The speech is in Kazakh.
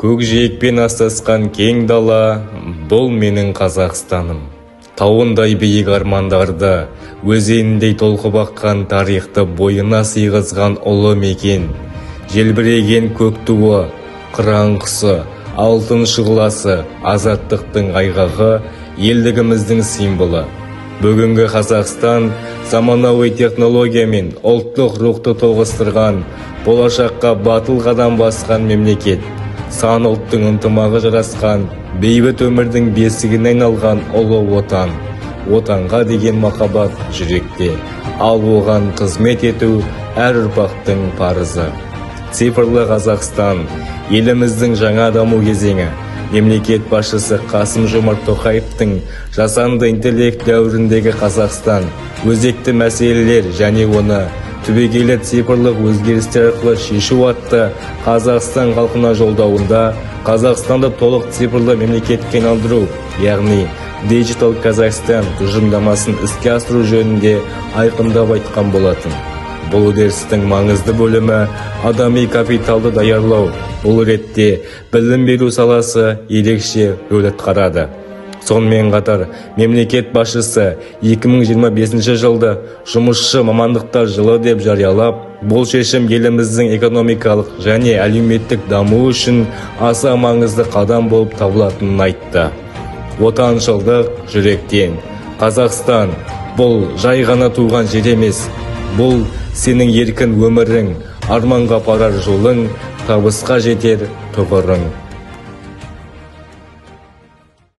Көкжиекпен астасқан кең дала, бұл менің Қазақстаным. Тауындай биік армандарды, өзеніндей толқып аққан тарихты бойына сыйғызған ұлы мекен. Желбіреген көк туы, қыран құсы, алтын шұғыласы, азаттықтың айғағы, елдігіміздің символы. Бүгінгі Қазақстан заманауи технология мен ұлттық рухты тоғыстырған, болашаққа батыл қадам басқан мемлекет. Сан ұлттың ынтымағы жарасқан, бейбіт өмірдің бесігіне айналған ұлы отан. Отанға деген махаббат жүректе, ал оған қызмет ету әр ұрпақтың парызы. Цифрлы Қазақстан, еліміздің жаңа даму кезеңі. Мемлекет басшысы Қасым-Жомарт Тоқаевтың жасанды интеллект дәуіріндегі Қазақстан, өзекті мәселелер және оны түбегейлі цифрлық өзгерістер арқылы шешу атты Қазақстан халқына жолдауында Қазақстанды толық цифрлы мемлекетке айналдыру, яғни Digital Kazakhstan тұжырымдамасын іске асыру жөнінде айқындап айтқан болатын. Бұл үдерістің маңызды бөлімі адами капиталды даярлау. Бұл ретте білім беру саласы ерекше рөл атқарады. Сонымен қатар, мемлекет басшысы 2025 жылды жұмысшы мамандықтар жылы деп жариялап, бұл шешім еліміздің экономикалық және әлеуметтік дамуы үшін аса маңызды қадам болып табылатынын айтты. Отаншылдық жүректен. Қазақстан бұл жай ғана туған жер емес, бұл сенің еркін өмірің, арманға апарар жолың, табысқа жетер тұғырың.